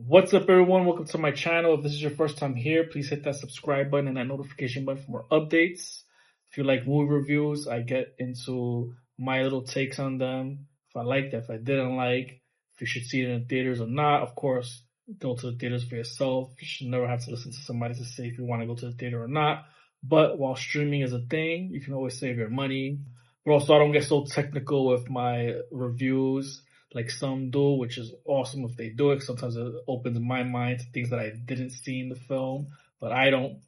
What's up, everyone? Welcome to my channel. If this is your first time here, please hit that subscribe button and that notification button for more updates. If you like movie reviews, I get into my little takes on them. If I liked it, if I didn't like, if you should see it in the theaters or not. Of course, go to the theaters for yourself. You should never have to listen to somebody to say if you want to go to the theater or not. But while streaming is a thing, you can always save your money. But also, I don't get so technical with my reviews like some do, which is awesome if they do it. Sometimes it opens my mind to things that I didn't see in the film, but I don't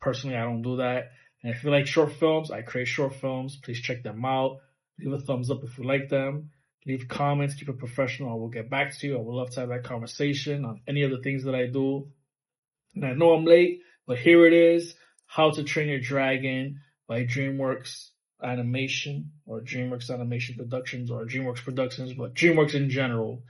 do that. And if you like short films, I create short films. Please check them out. Leave a thumbs up if you like them. Leave comments, keep it professional. I will get back to you. I would love to have that conversation on any of the things that I do. And I know I'm late, but here it is. How to Train Your Dragon by Dreamworks Animation, or Dreamworks Animation Productions, or Dreamworks Productions, but Dreamworks in general.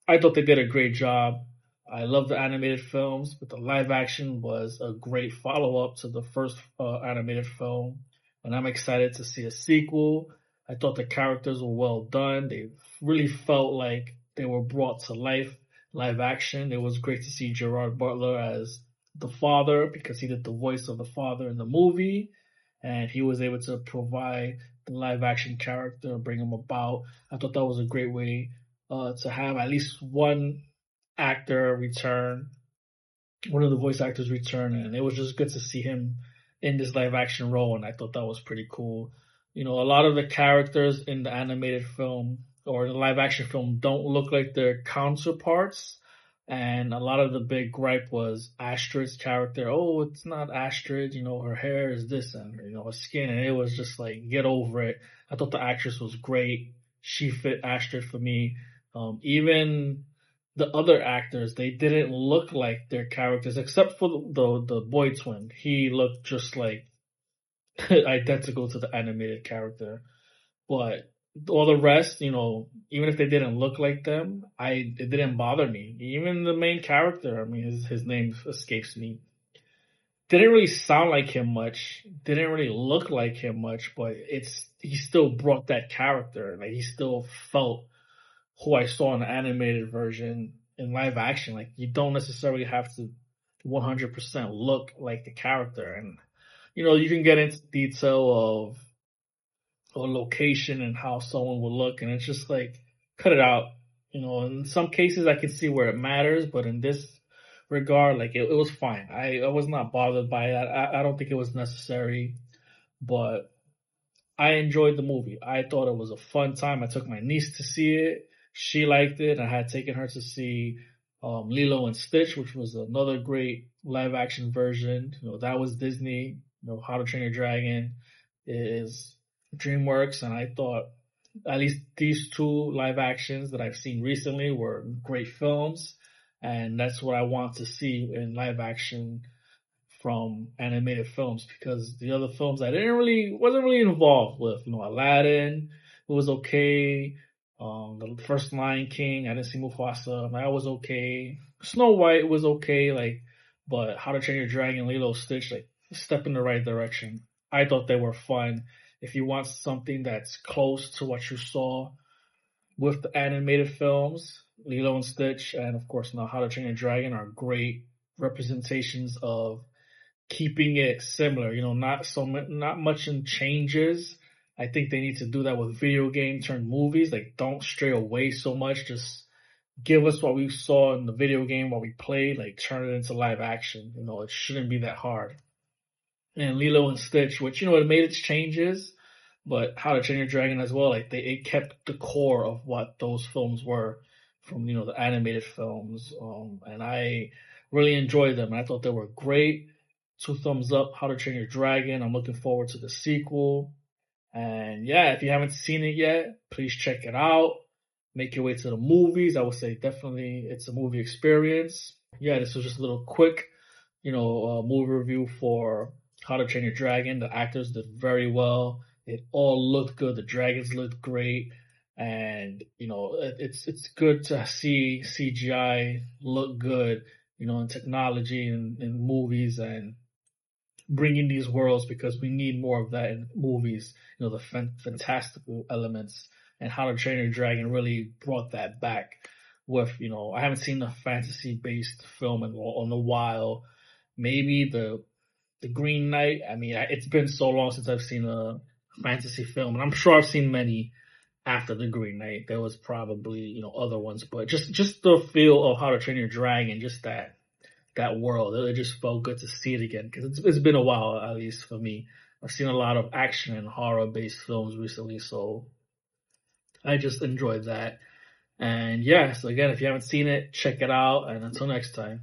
I thought they did a great job. I love the animated films, but the live action was a great follow-up to the first animated film, and I'm excited to see a sequel. I thought the characters were well done. They really felt like they were brought to life, live action. It was great to see Gerard Butler as the father, because he did the voice of the father in the movie. And he was able to provide the live action character, bring him about. I thought that was a great way to have at least one actor return, one of the voice actors return, and it was just good to see him in this live action role, and I thought that was pretty cool. You know, a lot of the characters in the animated film or the live action film don't look like their counterparts. And a lot of the big gripe was Astrid's character. Oh, it's not Astrid. You know, her hair is this and, you know, her skin. And it was just like, get over it. I thought the actress was great. She fit Astrid for me. Even the other actors, they didn't look like their characters, except for the boy twin. He looked just like identical to the animated character. But all the rest, you know, even if they didn't look like them, it didn't bother me. Even the main character, I mean, his name escapes me, didn't really sound like him much, didn't really look like him much, but he still brought that character. Like, he still felt who I saw in the animated version in live action. Like, you don't necessarily have to 100% look like the character. And, you know, you can get into detail of or location and how someone will look, and it's just like, cut it out. You know, in some cases I can see where it matters, but in this regard, like, it was fine. I was not bothered by that. I don't think it was necessary, but I enjoyed the movie. I thought it was a fun time. I took my niece to see it. She liked it. I had taken her to see Lilo and Stitch, which was another great live action version. You know, that was Disney. You know, How to Train Your Dragon is Dreamworks, and I thought at least these two live actions that I've seen recently were great films, and that's what I want to see in live action from animated films, because the other films I wasn't really involved with. You know, Aladdin, it was okay. The first Lion King, I didn't see Mufasa, that was okay. Snow White was okay, like, but How to Train Your Dragon, Lilo, Stitch, like, step in the right direction. I thought they were fun. If you want something that's close to what you saw with the animated films, Lilo and Stitch, and of course now How to Train Your Dragon are great representations of keeping it similar. You know, not much in changes. I think they need to do that with video game turned movies. Like, don't stray away so much. Just give us what we saw in the video game, what we played. Like, turn it into live action. You know, it shouldn't be that hard. And Lilo and Stitch, which, you know, it made its changes, but How to Train Your Dragon as well, like, it kept the core of what those films were from, you know, the animated films. And I really enjoyed them. I thought they were great. 2 thumbs up, How to Train Your Dragon. I'm looking forward to the sequel. And yeah, if you haven't seen it yet, please check it out. Make your way to the movies. I would say definitely it's a movie experience. Yeah, this was just a little quick, you know, movie review for How to Train Your Dragon. The actors did very well. It all looked good. The dragons looked great. And, you know, it's good to see CGI look good, you know, in technology and in movies, and bringing these worlds, because we need more of that in movies. You know, the fantastical elements, and How to Train Your Dragon really brought that back with, I haven't seen a fantasy-based film in a while. Maybe the Green Knight. I mean, it's been so long since I've seen a fantasy film, and I'm sure I've seen many after the Green Knight. There was probably, other ones, but just the feel of How to Train Your Dragon, just that world, it just felt good to see it again, because it's been a while, at least for me. I've seen a lot of action and horror-based films recently, so I just enjoyed that. And yeah, so again, if you haven't seen it, check it out, and until next time.